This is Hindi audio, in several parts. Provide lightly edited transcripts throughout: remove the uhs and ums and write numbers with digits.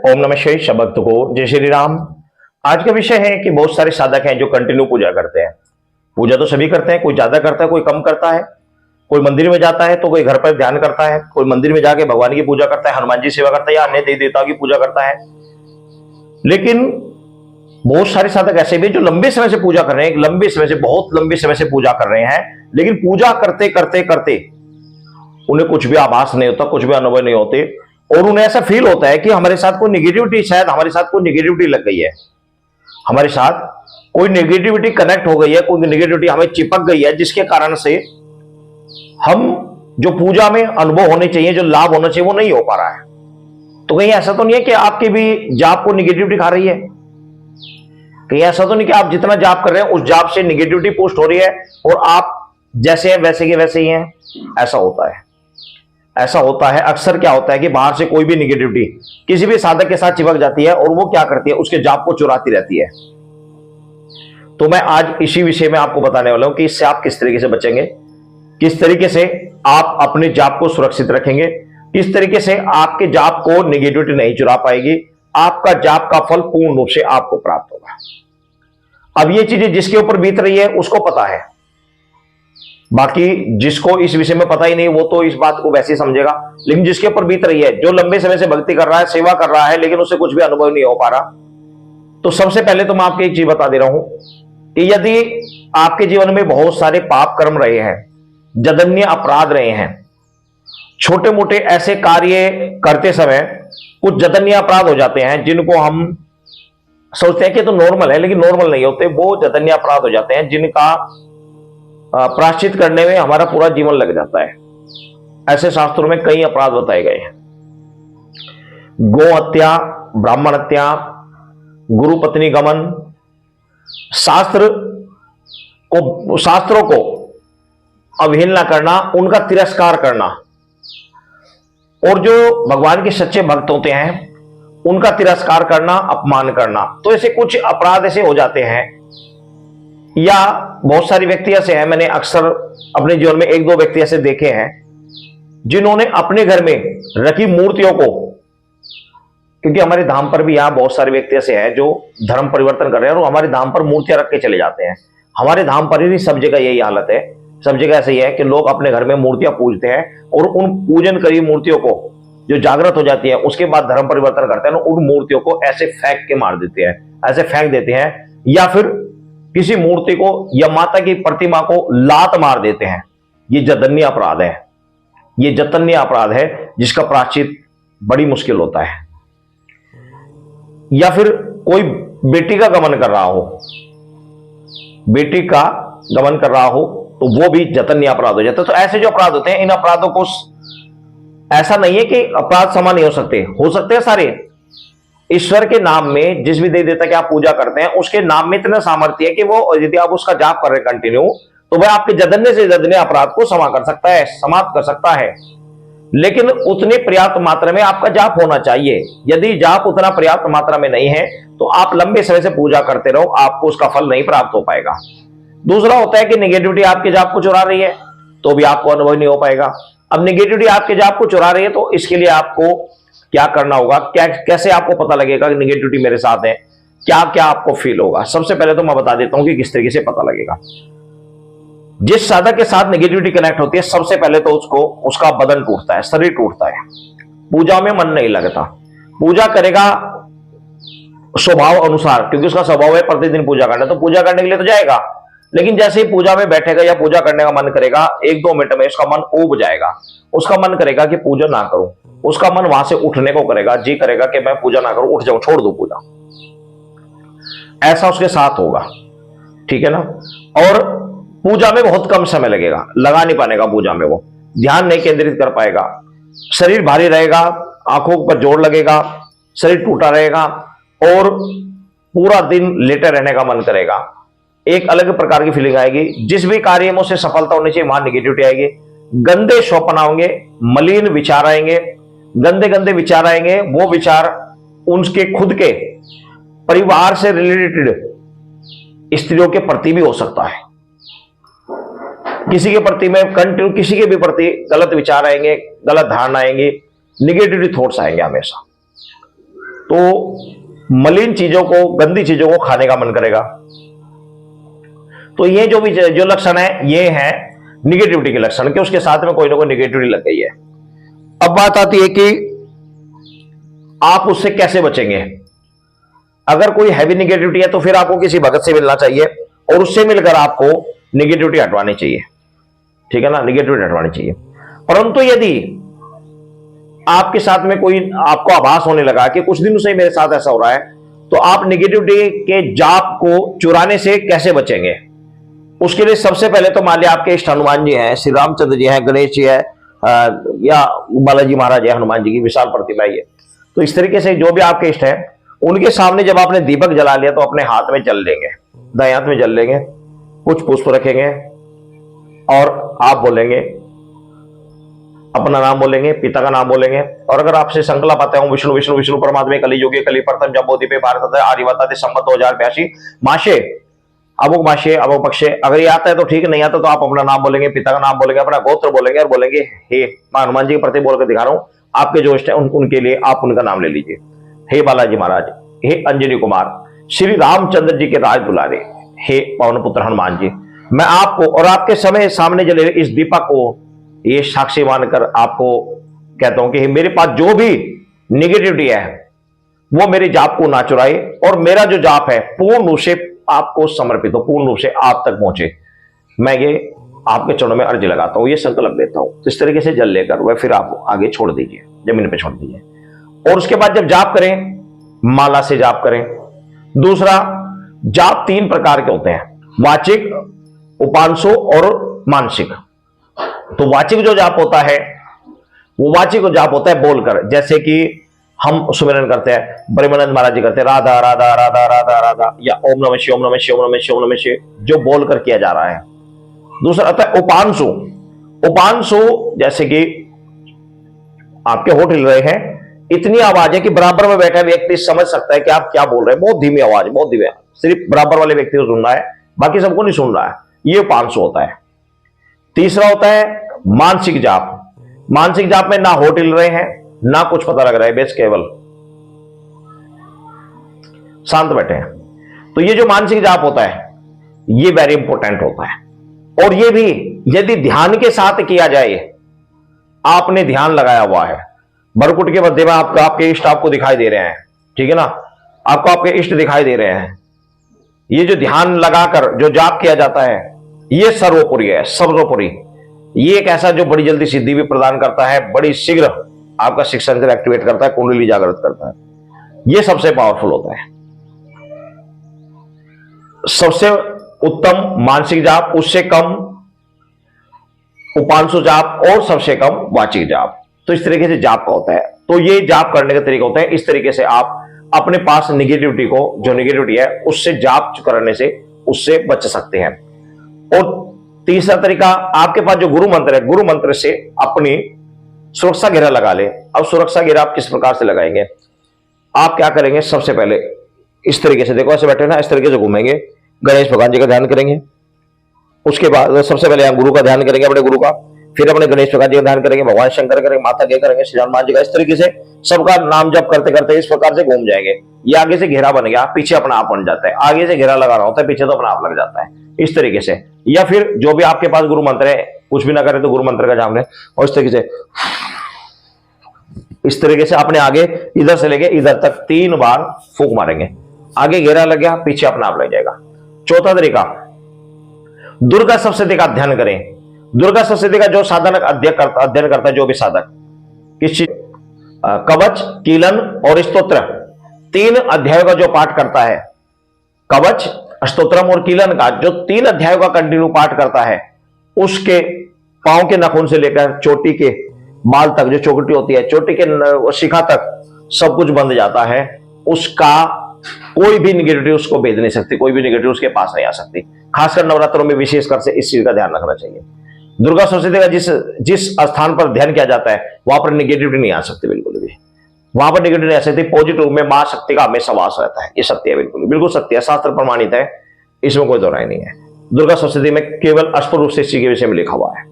ओम नमः शिवाय। सब भक्त को जय श्री राम। आज का विषय है कि बहुत सारे साधक हैं जो कंटिन्यू पूजा करते हैं। पूजा तो सभी करते हैं, कोई ज्यादा करता है, कोई कम करता है। कोई मंदिर में जाता है तो कोई घर पर ध्यान करता है, कोई मंदिर में जाके भगवान की पूजा करता है, हनुमान जी सेवा करता है या अन्य देवी देवताओं की पूजा करता है। लेकिन बहुत सारे साधक ऐसे भी जो लंबे समय से पूजा कर रहे हैं, लंबे समय से, बहुत लंबे समय से पूजा कर रहे हैं, लेकिन पूजा करते करते करते उन्हें कुछ भी आभास नहीं होता, कुछ भी अनुभव नहीं होते, और उन्हें ऐसा फील होता है कि हमारे साथ कोई निगेटिविटी, शायद हमारे साथ कोई निगेटिविटी लग गई है, हमारे साथ कोई नेगेटिविटी कनेक्ट हो गई है, कोई नेगेटिविटी हमें चिपक गई है, जिसके कारण से हम जो पूजा में अनुभव होने चाहिए, जो लाभ होना चाहिए, वो नहीं हो पा रहा है। तो कहीं ऐसा तो नहीं है कि आपकी भी जाप को निगेटिविटी खा रही है? कहीं ऐसा तो नहीं कि आप जितना जाप कर रहे हैं उस जाप से निगेटिविटी पोस्ट हो रही है और आप जैसे हैं वैसे के वैसे ही हैं? ऐसा होता है, ऐसा होता है। अक्सर क्या होता है कि बाहर से कोई भी निगेटिविटी किसी भी साधक के साथ चिपक जाती है और वो क्या करती है, उसके जाप को चुराती रहती है। तो मैं आज इसी विषय में आपको बताने वाला हूं कि इससे आप किस तरीके से बचेंगे, किस तरीके से आप अपने जाप को सुरक्षित रखेंगे, किस तरीके से आपके जाप को निगेटिविटी नहीं चुरा पाएगी, आपका जाप का फल पूर्ण रूप से आपको प्राप्त होगा। अब ये चीजें जिसके ऊपर बीत रही है उसको पता है, बाकी जिसको इस विषय में पता ही नहीं वो तो इस बात को वैसे ही समझेगा। लेकिन जिसके ऊपर बीत रही है, जो लंबे समय से भक्ति कर रहा है, सेवा कर रहा है, लेकिन उसे कुछ भी अनुभव नहीं हो पा रहा, तो सबसे पहले तो मैं आपको एक चीज बता दे रहा हूं कि यदि आपके जीवन में बहुत सारे पाप कर्म रहे हैं, जघन्य अपराध रहे हैं, छोटे मोटे ऐसे कार्य करते समय कुछ जघन्य अपराध हो जाते हैं जिनको हम सोचते हैं कि तो नॉर्मल है, लेकिन नॉर्मल नहीं होते, वो जघन्य अपराध हो जाते हैं जिनका प्रायश्चित करने में हमारा पूरा जीवन लग जाता है। ऐसे शास्त्रों में कई अपराध बताए गए हैं। गो हत्या, ब्राह्मण हत्या, गुरु पत्नी गमन, शास्त्रों को अवहेलना करना, उनका तिरस्कार करना, और जो भगवान के सच्चे भक्त होते हैं उनका तिरस्कार करना, अपमान करना। तो ऐसे कुछ अपराध ऐसे हो जाते हैं, या बहुत सारी व्यक्ति ऐसे हैं, मैंने अक्सर अपने जीवन में एक दो व्यक्ति ऐसे देखे हैं जिन्होंने अपने घर में रखी मूर्तियों को, क्योंकि हमारे धाम पर भी यहां बहुत सारे व्यक्ति ऐसे हैं जो धर्म परिवर्तन कर रहे हैं और हमारे धाम पर मूर्तियां रख के चले जाते हैं। हमारे धाम पर ही नहीं, सब जगह यही हालत है। सब जगह ऐसे ही है कि लोग अपने घर में मूर्तियां पूजते हैं और उन पूजन करी मूर्तियों को जो जागृत हो जाती है उसके बाद धर्म परिवर्तन करते हैं, उन मूर्तियों को ऐसे फेंक के मार देते हैं, ऐसे फेंक देते हैं, या फिर किसी मूर्ति को या माता की प्रतिमा को लात मार देते हैं। ये जघन्य अपराध है, ये जघन्य अपराध है जिसका प्रायश्चित बड़ी मुश्किल होता है। या फिर कोई बेटी का गमन कर रहा हो, बेटी का गमन कर रहा हो, तो वो भी जघन्य अपराध हो जाता है। तो ऐसे जो अपराध होते हैं, इन अपराधों को, ऐसा नहीं है कि अपराध समान नहीं हो सकते हैं सारे। ईश्वर के नाम में जिस भी देवी देवता की आप पूजा करते हैं उसके नाम में इतना सामर्थ्य है कि वो, यदि आप उसका जाप कर रहे हैं कंटिन्यू, तो वह आपके जघन्य से जघन्य अपराध को क्षमा कर सकता है, समाप्त कर सकता है। लेकिन उतनी पर्याप्त मात्रा में आपका जाप होना चाहिए। यदि जाप उतना पर्याप्त मात्रा में नहीं है तो आप लंबे समय से पूजा करते रहो, आपको उसका फल नहीं प्राप्त हो पाएगा। दूसरा होता है कि निगेटिविटी आपके जाप को चुरा रही है, तो भी आपको अनुभव नहीं हो पाएगा। अब निगेटिविटी आपके जाप को चुरा रही है तो इसके लिए आपको क्या करना होगा, कैसे आपको पता लगेगा कि निगेटिविटी मेरे साथ है, क्या क्या आपको फील होगा? सबसे पहले तो मैं बता देता हूं कि किस तरीके से पता लगेगा। जिस साधक के साथ निगेटिविटी कनेक्ट होती है, सबसे पहले तो उसका बदन टूटता है, शरीर टूटता है, पूजा में मन नहीं लगता। पूजा करेगा स्वभाव अनुसार, क्योंकि उसका स्वभाव है प्रतिदिन पूजा करना, तो पूजा करने के लिए तो जाएगा, लेकिन जैसे ही पूजा में बैठेगा या पूजा करने का मन करेगा, एक दो मिनट में उसका मन ऊब जाएगा, उसका मन करेगा कि पूजा ना करूं, उसका मन वहां से उठने को करेगा, जी करेगा कि मैं पूजा ना करूं, उठ जाऊं, छोड़ दूं पूजा। ऐसा उसके साथ होगा, ठीक है ना। और पूजा में बहुत कम समय लगेगा, लगा नहीं पाएगा पूजा में, वो ध्यान नहीं केंद्रित कर पाएगा, शरीर भारी रहेगा, आंखों पर जोर लगेगा, शरीर टूटा रहेगा और पूरा दिन लेटे रहने का मन करेगा। एक अलग प्रकार की फीलिंग आएगी। जिस भी कार्य में उसे सफलता होनी चाहिए वहां निगेटिविटी आएगी। गंदे स्वप्न आएंगे, मलिन विचार आएंगे, गंदे गंदे विचार आएंगे। वो विचार उनके खुद के परिवार से रिलेटेड स्त्रियों के प्रति भी हो सकता है, किसी के प्रति में कंटिन्यू, किसी के भी प्रति गलत विचार आएंगे, गलत धारणा आएंगे, निगेटिव थॉट्स आएंगे हमेशा। तो मलिन चीजों को, गंदी चीजों को खाने का मन करेगा। तो ये जो लक्षण है, ये है निगेटिविटी के लक्षण कि उसके साथ में कोई ना कोई निगेटिविटी लग गई है। अब बात आती है कि आप उससे कैसे बचेंगे। अगर कोई हैवी निगेटिविटी है तो फिर आपको किसी भगत से मिलना चाहिए और उससे मिलकर आपको निगेटिविटी हटवानी चाहिए, ठीक है ना, निगेटिविटी हटवानी चाहिए। परंतु यदि आपके साथ में कोई, आपको आभास होने लगा कि कुछ दिनों से मेरे साथ ऐसा हो रहा है, तो आप निगेटिविटी के जाप को चुराने से कैसे बचेंगे। उसके लिए सबसे पहले तो मान लिया आपके इष्ट हनुमान जी हैं, श्री रामचंद्र जी हैं, गणेश जी है, या बालाजी महाराज है, हनुमान जी की विशाल प्रतिमा है। तो इस तरीके से जो भी आपके इष्ट है, उनके सामने जब आपने दीपक जला लिया तो अपने हाथ में जल लेंगे, दाएं हाथ में जल लेंगे, कुछ पुष्प रखेंगे और आप बोलेंगे, अपना नाम बोलेंगे, पिता का नाम बोलेंगे। और अगर आपसे संकल्प आता है विष्णु विष्णु विष्णु परमात्मा कली योगी कली प्रथम जब मोदी पे भारत आर्यवता संबत 2082 माशे अमुक माशे अमुक पक्षे, अगर ये आता है तो ठीक, नहीं आता तो आप अपना नाम बोलेंगे, पिता का नाम बोलेंगे, अपना गोत्र बोलेंगे और बोलेंगे हे, मैं हनुमान जी के प्रति बोलकर दिखा रहा हूं, आपके जो इष्ट है उनके लिए आप उनका नाम ले लीजिए। हे बालाजी महाराज, हे अंजनी कुमार, श्री रामचंद्र जी के राज दुलारे, हे पवन पुत्र हनुमान जी, मैं आपको और आपके समय सामने जले इस दीपक को ये साक्षी मानकर आपको कहता हूं कि मेरे पास जो भी निगेटिविटी है वो मेरे जाप को ना चुराए और मेरा जो जाप है पूर्ण रूप से आपको समर्पित हो, पूर्ण रूप से आप तक पहुंचे। मैं ये आपके चरणों में अर्जी लगाता हूं, ये संकल्प लेता हूं। तो इस तरीके से जल लेकर वह फिर आप आगे छोड़ दीजिए, जमीन पे छोड़ दीजिए। और उसके बाद जब जाप करें, माला से जाप करें। दूसरा, जाप 3 प्रकार के होते हैं, वाचिक, उपांशु और मानसिक। तो वाचिक जो जाप होता है वो वाचिक जाप होता है बोलकर, जैसे कि हम सुमिरन करते हैं, ब्रह्मानंद महाराज जी करते हैं राधा राधा राधा राधा राधा, या ओम नमः शिवाय ओम नमः शिवाय ओम नमः शिवाय ओम नमः शिवाय, जो बोलकर किया जा रहा है। दूसरा आता है उपांशु। उपांशु जैसे कि आपके होठ हिल रहे हैं, इतनी आवाज है कि बराबर में बैठा व्यक्ति समझ सकता है कि आप क्या बोल रहे हैं, बहुत धीमी आवाज, बहुत धीमी, सिर्फ बराबर वाले व्यक्ति को सुन रहा है, बाकी सबको नहीं सुन रहा है, ये उपांशु होता है। तीसरा होता है मानसिक जाप। मानसिक जाप में ना होठ हिल रहे हैं, ना कुछ पता लग रहा है, बस केवल शांत बैठे हैं। तो ये जो मानसिक जाप होता है ये वेरी इंपॉर्टेंट होता है। और ये भी यदि ध्यान के साथ किया जाए, आपने ध्यान लगाया हुआ है, भरकुट के मध्य में आपके इष्ट आपको दिखाई दे रहे हैं, ठीक है ना, आपको आपके इष्ट दिखाई दे रहे हैं, ये जो ध्यान लगाकर जो जाप किया जाता है ये सर्वोपरि है, सर्वोपरि। ये एक ऐसा जो बड़ी जल्दी सिद्धि भी प्रदान करता है, बड़ी शीघ्र आपका सिक्स सेंस एक्टिवेट करता है, कुंडली जागृत करता है, ये सबसे पावरफुल होता है। सबसे उत्तम मानसिक जाप, उससे कम उपांशु जाप और सबसे कम वाचिक जाप। तो इस तरीके से जाप का होता है। तो ये जाप करने के तरीके होते हैं। इस तरीके से आप अपने पास निगेटिविटी को, जो निगेटिविटी है उससे जाप करने से उससे बच सकते हैं। और तीसरा तरीका, आपके पास जो गुरु मंत्र है, गुरु मंत्र से अपनी सुरक्षा घेरा लगा ले। अब सुरक्षा घेरा आप किस प्रकार से लगाएंगे, आप क्या करेंगे, सबसे पहले इस तरीके से, देखो ऐसे बैठे ना, इस तरीके से घूमेंगे, गणेश भगवान जी का ध्यान करेंगे। उसके बाद सबसे पहले हम गुरु का ध्यान करेंगे, अपने गुरु का, फिर अपने गणेश भगवान जी का ध्यान करेंगे, भगवान शंकर करेंगे, माता के करेंगे, श्री हनुमान जी का। इस तरीके से सबका नाम जप करते करते इस प्रकार से घूम जाएंगे। ये आगे से घेरा बन गया, पीछे अपना आप बन जाता है। आगे से घेरा लगा रहा होता है, पीछे तो अपना आप लग जाता है, इस तरीके से। या फिर जो भी आपके पास गुरु मंत्र है, कुछ भी ना करे तो गुरु मंत्र का जाप लें और इस तरीके से, इस तरीके से अपने आगे इधर से लेके इधर तक 3 बार फूंक मारेंगे। आगे घेरा लग गया, पीछे अपना आप लग जाएगा। चौथा तरीका, दुर्गा सप्तशती का अध्ययन करें। दुर्गा सप्तशती का जो साधक अध्ययन करता है, जो भी साधक किस चीज, कवच, कीलन और स्तोत्र, 3 अध्यायों का जो पाठ करता है, कवच, स्तोत्रम और कीलन का जो 3 अध्यायों का कंटिन्यू पाठ करता है, उसके पांव के नाखून से लेकर चोटी के बाल तक, जो चोटी होती है, चोटी के शिखा तक सब कुछ बंध जाता है। उसका कोई भी निगेटिविटी उसको भेज नहीं सकती, कोई भी निगेटिव उसके पास नहीं आ सकती। खासकर नवरात्रों में विशेषकर से इस चीज का ध्यान रखना चाहिए। दुर्गा सप्तशती का जिस स्थान पर ध्यान किया जाता है वहां पर निगेटिविटी नहीं आ सकती, बिल्कुल भी वहां पर निगेटिविटी नहीं आ सकती। पॉजिटिव में मां शक्ति का हमेशा वास रहता है, ये सत्य है, बिल्कुल बिल्कुल सत्य है, शास्त्र प्रमाणित है, इसमें कोई दो राय नहीं है। दुर्गा सप्तशती में केवल स्पष्ट रूप से इस चीज के विषय में लिखा हुआ है।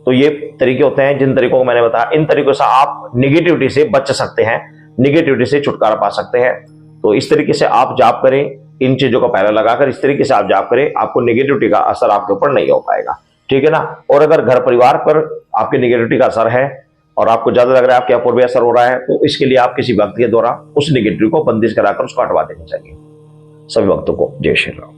तो ये तरीके होते हैं जिन तरीकों को मैंने बताया, इन तरीकों से आप निगेटिविटी से बच सकते हैं। निगेटिविटी से छुटकारा पा सकते हैं। तो इस तरीके से आप जाप करें, इन चीजों का पहला लगाकर इस तरीके से आप जाप करें, आपको निगेटिविटी का असर आपके ऊपर नहीं हो पाएगा, ठीक है ना। और अगर घर परिवार पर आपके निगेटिविटी का असर है और आपको ज्यादा लग रहा है आपके अपूर्व असर हो रहा है, तो इसके लिए आप किसी भक्त के द्वारा उस निगेटिविटी को बंदिश कराकर उसको हटवा देना चाहिए। सभी भक्तों को जय श्री राम।